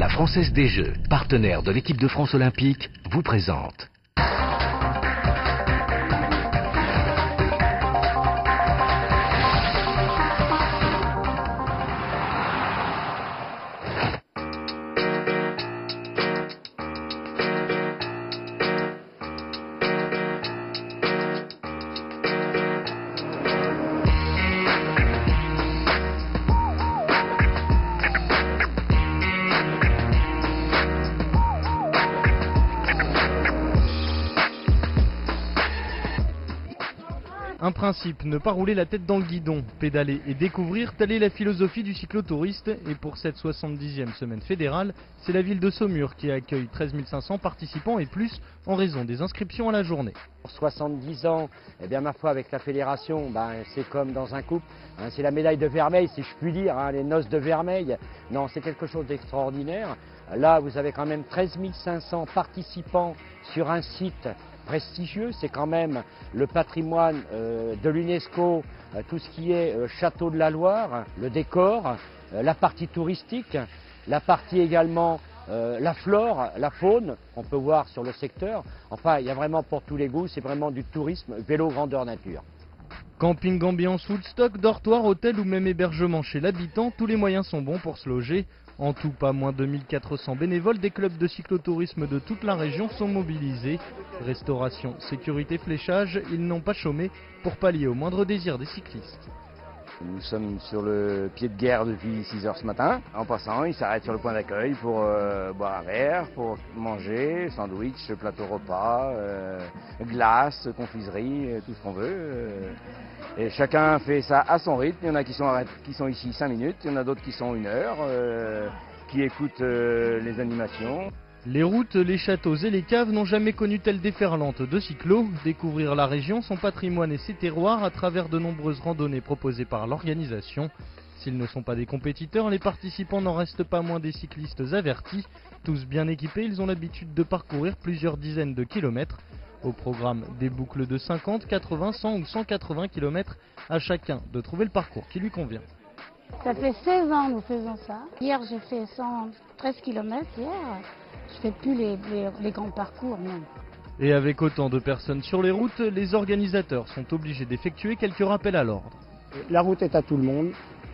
La Française des Jeux, partenaire de l'équipe de France olympique, vous présente. Un principe, ne pas rouler la tête dans le guidon, pédaler et découvrir, telle est la philosophie du cyclotouriste. Et pour cette 70e semaine fédérale, c'est la ville de Saumur qui accueille 13 500 participants et plus en raison des inscriptions à la journée. Pour 70 ans, eh bien ma foi avec la fédération, c'est comme dans un couple, c'est la médaille de vermeil si je puis dire, les noces de vermeil. Non, c'est quelque chose d'extraordinaire. Là, vous avez quand même 13 500 participants sur un site prestigieux, c'est quand même le patrimoine de l'UNESCO, tout ce qui est château de la Loire, le décor, la partie touristique, la partie également la flore, la faune, on peut voir sur le secteur. Enfin, il y a vraiment pour tous les goûts, c'est vraiment du tourisme vélo grandeur nature. Camping, ambiance, Woodstock, dortoir, hôtel ou même hébergement chez l'habitant, tous les moyens sont bons pour se loger. En tout, pas moins de 1400 bénévoles des clubs de cyclotourisme de toute la région sont mobilisés. Restauration, sécurité, fléchage, ils n'ont pas chômé pour pallier au moindre désir des cyclistes. Nous sommes sur le pied de guerre depuis 6 h ce matin. En passant, ils s'arrêtent sur le point d'accueil pour boire un verre, pour manger, sandwich, plateau repas, glace, confiserie, tout ce qu'on veut. Et chacun fait ça à son rythme. Il y en a qui sont ici 5 minutes, il y en a d'autres qui sont 1 heure, qui écoutent les animations. Les routes, les châteaux et les caves n'ont jamais connu telle déferlante de cyclos. Découvrir la région, son patrimoine et ses terroirs à travers de nombreuses randonnées proposées par l'organisation. S'ils ne sont pas des compétiteurs, les participants n'en restent pas moins des cyclistes avertis. Tous bien équipés, ils ont l'habitude de parcourir plusieurs dizaines de kilomètres. Au programme, des boucles de 50, 80, 100 ou 180 km, à chacun de trouver le parcours qui lui convient. Ça fait 16 ans que nous faisons ça. Hier, j'ai fait 113 km hier. Je ne fais plus les grands parcours, non. Et avec autant de personnes sur les routes, les organisateurs sont obligés d'effectuer quelques rappels à l'ordre. La route est à tout le monde.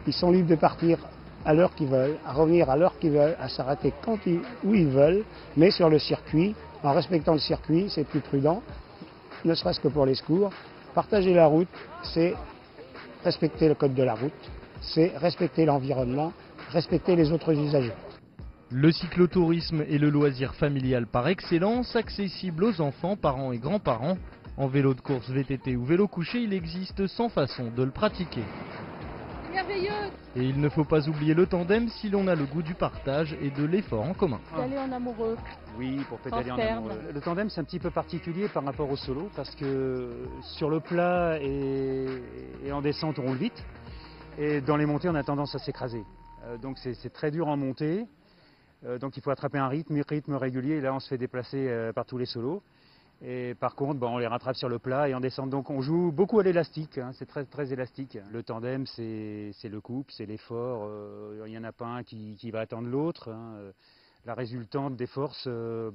Ils sont libres de partir à l'heure qu'ils veulent, à revenir à l'heure qu'ils veulent, à s'arrêter où ils veulent, mais sur le circuit. En respectant le circuit, c'est plus prudent, ne serait-ce que pour les secours. Partager la route, c'est respecter le code de la route, c'est respecter l'environnement, respecter les autres usagers. Le cyclotourisme est le loisir familial par excellence, accessible aux enfants, parents et grands-parents. En vélo de course, VTT ou vélo couché, il existe 100 façons de le pratiquer. Merveilleux. Et il ne faut pas oublier le tandem si l'on a le goût du partage et de l'effort en commun. D'aller en amoureux. Oui, pour pédaler en amoureux. Le tandem, c'est un petit peu particulier par rapport au solo parce que sur le plat et en descente, on roule vite. Et dans les montées, on a tendance à s'écraser. Donc c'est très dur en montée. Donc il faut attraper un rythme régulier. Et là, on se fait déplacer par tous les solos. Et par contre, on les rattrape sur le plat et en descente. Donc on joue beaucoup à l'élastique, c'est très, très élastique. Le tandem, c'est le couple, c'est l'effort. Il n'y en a pas un qui va attendre l'autre. La résultante des forces,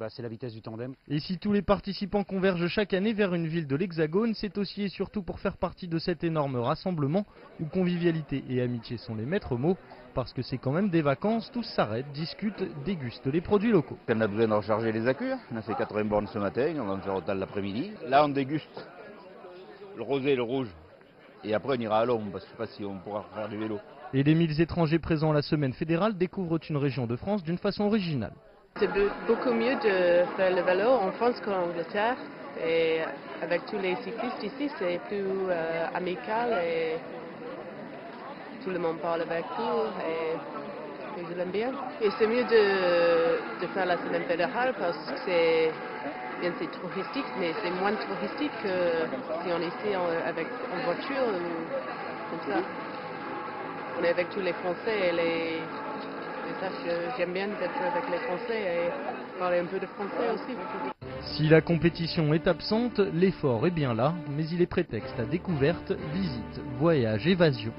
c'est la vitesse du tandem. Et si tous les participants convergent chaque année vers une ville de l'Hexagone, c'est aussi et surtout pour faire partie de cet énorme rassemblement où convivialité et amitié sont les maîtres mots. Parce que c'est quand même des vacances, tous s'arrêtent, discutent, dégustent les produits locaux. On a besoin de recharger les accus, on a fait 80 bornes ce matin, on va en faire autant l'après-midi. Là on déguste le rosé et le rouge. Et après on ira à l'ombre, parce que je ne sais pas si on pourra faire du vélo. Et les 1000 étrangers présents à la semaine fédérale découvrent une région de France d'une façon originale. C'est beaucoup mieux de faire le vélo en France qu'en Angleterre. Et avec tous les cyclistes ici, c'est plus amical et tout le monde parle avec tout et je l'aime bien. Et c'est mieux de faire la semaine fédérale parce que c'est touristique, mais c'est moins touristique que si on est ici en voiture ou comme ça. On est avec tous les Français et ça, j'aime bien d'être avec les Français et parler un peu de français aussi. Si la compétition est absente, l'effort est bien là, mais il est prétexte à découverte, visite, voyage, évasion.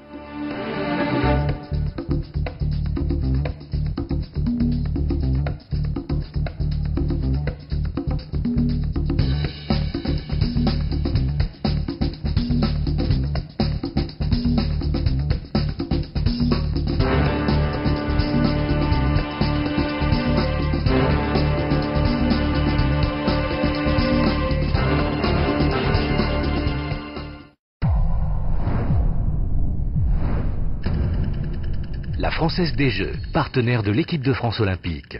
La Française des Jeux, partenaire de l'équipe de France olympique.